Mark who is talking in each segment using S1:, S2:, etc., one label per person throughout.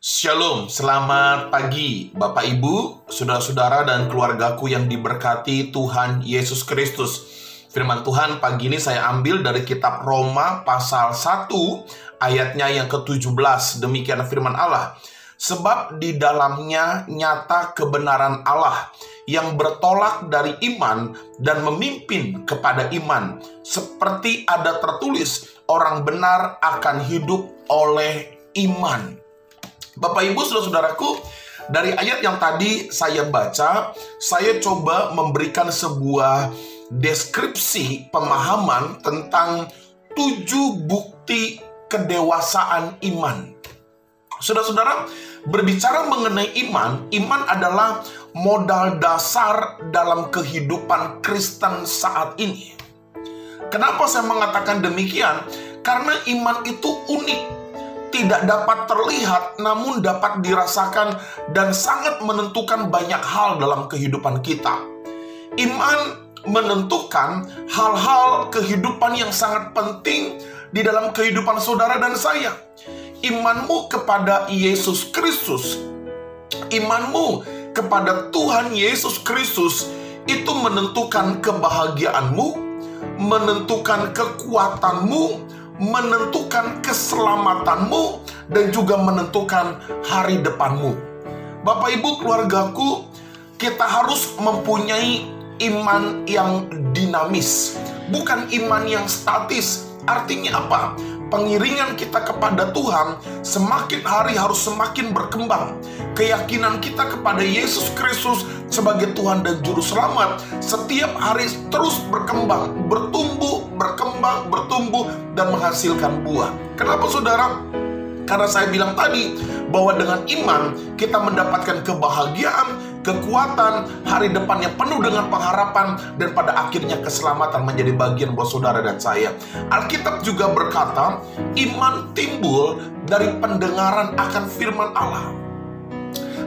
S1: Shalom, selamat pagi Bapak Ibu, saudara-saudara dan keluargaku yang diberkati Tuhan Yesus Kristus. Firman Tuhan pagi ini saya ambil dari kitab Roma pasal 1 ayatnya yang ke-17. Demikian firman Allah. Sebab di dalamnya nyata kebenaran Allah yang bertolak dari iman dan memimpin kepada iman. Seperti ada tertulis, orang benar akan hidup oleh iman. Bapak Ibu saudara-saudaraku, dari ayat yang tadi saya baca, saya coba memberikan sebuah deskripsi pemahaman tentang 7 bukti kedewasaan iman. Saudara-saudara, berbicara mengenai iman, iman adalah modal dasar dalam kehidupan Kristen saat ini. Kenapa saya mengatakan demikian? Karena iman itu unik. Tidak dapat terlihat, namun dapat dirasakan dan sangat menentukan banyak hal dalam kehidupan kita. Iman menentukan hal-hal kehidupan yang sangat penting di dalam kehidupan saudara dan saya. Imanmu kepada Yesus Kristus, imanmu kepada Tuhan Yesus Kristus itu menentukan kebahagiaanmu, menentukan kekuatanmu, menentukan keselamatanmu, dan juga menentukan hari depanmu. Bapak Ibu keluargaku, kita harus mempunyai iman yang dinamis, bukan iman yang statis. Artinya apa? Pengiringan kita kepada Tuhan semakin hari harus semakin berkembang. Keyakinan kita kepada Yesus Kristus sebagai Tuhan dan Juru Selamat setiap hari terus berkembang, bertumbuh, dan menghasilkan buah. Kenapa saudara? Karena saya bilang tadi bahwa dengan iman kita mendapatkan kebahagiaan, kekuatan, hari depan yang penuh dengan pengharapan, dan pada akhirnya keselamatan menjadi bagian buat saudara dan saya. Alkitab juga berkata, iman timbul dari pendengaran akan firman Allah.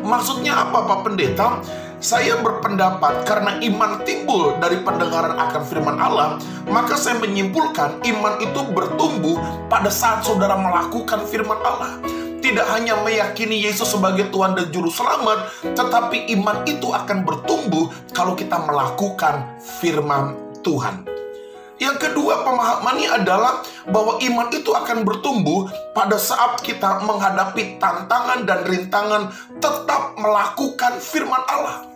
S1: Maksudnya apa Pak Pendeta? Saya berpendapat karena iman timbul dari pendengaran akan firman Allah, maka saya menyimpulkan iman itu bertumbuh pada saat saudara melakukan firman Allah. Tidak hanya meyakini Yesus sebagai Tuhan dan Juru Selamat, tetapi iman itu akan bertumbuh kalau kita melakukan firman Tuhan. Yang kedua pemahamannya adalah bahwa iman itu akan bertumbuh pada saat kita menghadapi tantangan dan rintangan tetap melakukan firman Allah.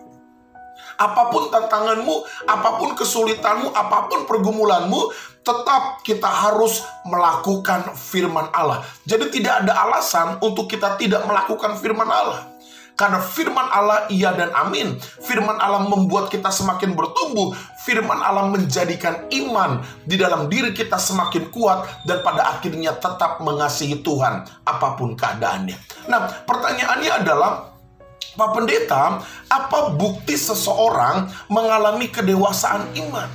S1: Apapun tantanganmu, apapun kesulitanmu, apapun pergumulanmu, tetap kita harus melakukan firman Allah. Jadi tidak ada alasan untuk kita tidak melakukan firman Allah. Karena firman Allah iya dan amin. Firman Allah membuat kita semakin bertumbuh. Firman Allah menjadikan iman di dalam diri kita semakin kuat, dan pada akhirnya tetap mengasihi Tuhan apapun keadaannya. Nah, pertanyaannya adalah, Pak Pendeta, apa bukti seseorang mengalami kedewasaan iman?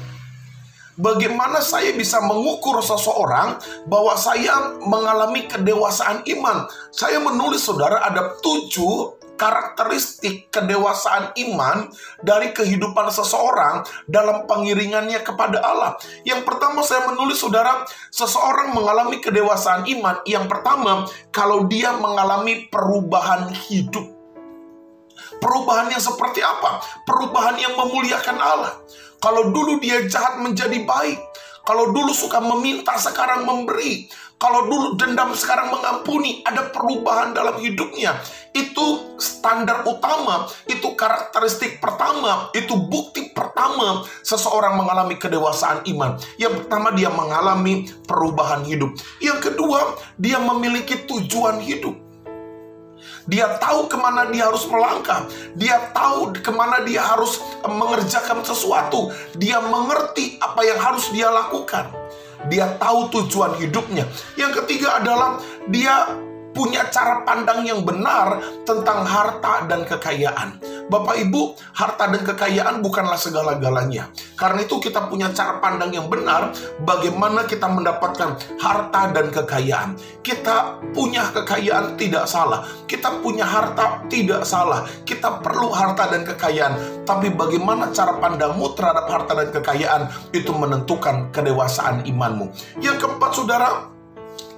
S1: Bagaimana saya bisa mengukur seseorang bahwa saya mengalami kedewasaan iman? Saya menulis saudara ada 7 karakteristik kedewasaan iman dari kehidupan seseorang dalam pengiringannya kepada Allah. Yang pertama saya menulis saudara, seseorang mengalami kedewasaan iman. Yang pertama, kalau dia mengalami perubahan hidup. Perubahan yang seperti apa? Perubahan yang memuliakan Allah. Kalau dulu dia jahat menjadi baik. Kalau dulu suka meminta sekarang memberi. Kalau dulu dendam sekarang mengampuni. Ada perubahan dalam hidupnya. Itu standar utama. Itu karakteristik pertama. Itu bukti pertama seseorang mengalami kedewasaan iman. Yang pertama, dia mengalami perubahan hidup. Yang kedua, dia memiliki tujuan hidup. Dia tahu kemana dia harus melangkah. Dia tahu kemana dia harus mengerjakan sesuatu. Dia mengerti apa yang harus dia lakukan. Dia tahu tujuan hidupnya. Yang ketiga adalah dia punya cara pandang yang benar tentang harta dan kekayaan. Bapak Ibu, harta dan kekayaan bukanlah segala-galanya. Karena itu kita punya cara pandang yang benar bagaimana kita mendapatkan harta dan kekayaan. Kita punya kekayaan tidak salah. Kita punya harta tidak salah. Kita perlu harta dan kekayaan. Tapi bagaimana cara pandangmu terhadap harta dan kekayaan itu menentukan kedewasaan imanmu. Yang keempat, saudara,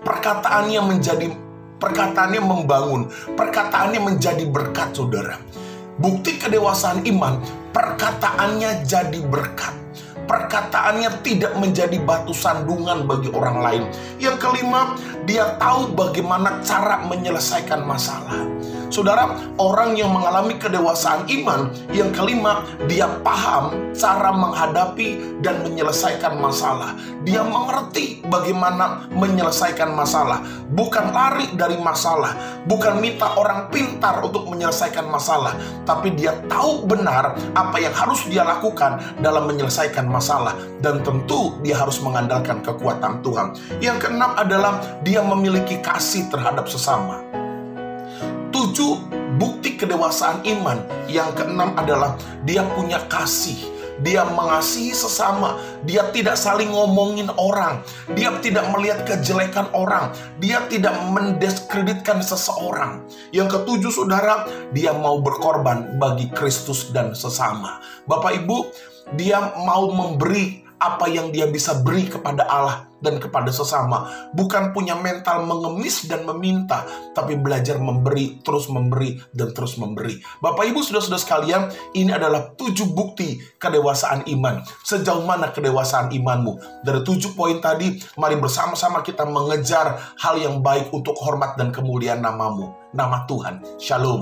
S1: perkataannya menjadi perkataannya membangun, perkataannya menjadi berkat, saudara. Bukti kedewasaan iman, perkataannya jadi berkat. Perkataannya tidak menjadi batu sandungan bagi orang lain. Yang kelima, dia tahu bagaimana cara menyelesaikan masalah. Saudara, orang yang mengalami kedewasaan iman, yang kelima, dia paham cara menghadapi dan menyelesaikan masalah. Dia mengerti bagaimana menyelesaikan masalah. Bukan lari dari masalah, bukan minta orang pintar untuk menyelesaikan masalah, tapi dia tahu benar apa yang harus dia lakukan dalam menyelesaikan masalah. Dan tentu dia harus mengandalkan kekuatan Tuhan. Yang keenam adalah dia memiliki kasih terhadap sesama. 7 bukti kedewasaan iman. Yang keenam adalah dia punya kasih. Dia mengasihi sesama. Dia tidak saling ngomongin orang. Dia tidak melihat kejelekan orang. Dia tidak mendiskreditkan seseorang. Yang ketujuh, saudara, dia mau berkorban bagi Kristus dan sesama. Bapak Ibu, dia mau memberi apa yang dia bisa beri kepada Allah dan kepada sesama. Bukan punya mental mengemis dan meminta, tapi belajar memberi, terus memberi, dan terus memberi. Bapak Ibu, saudara-saudara sekalian, ini adalah 7 bukti kedewasaan iman. Sejauh mana kedewasaan imanmu? Dari 7 poin tadi, mari bersama-sama kita mengejar hal yang baik untuk hormat dan kemuliaan namamu. Nama Tuhan. Shalom.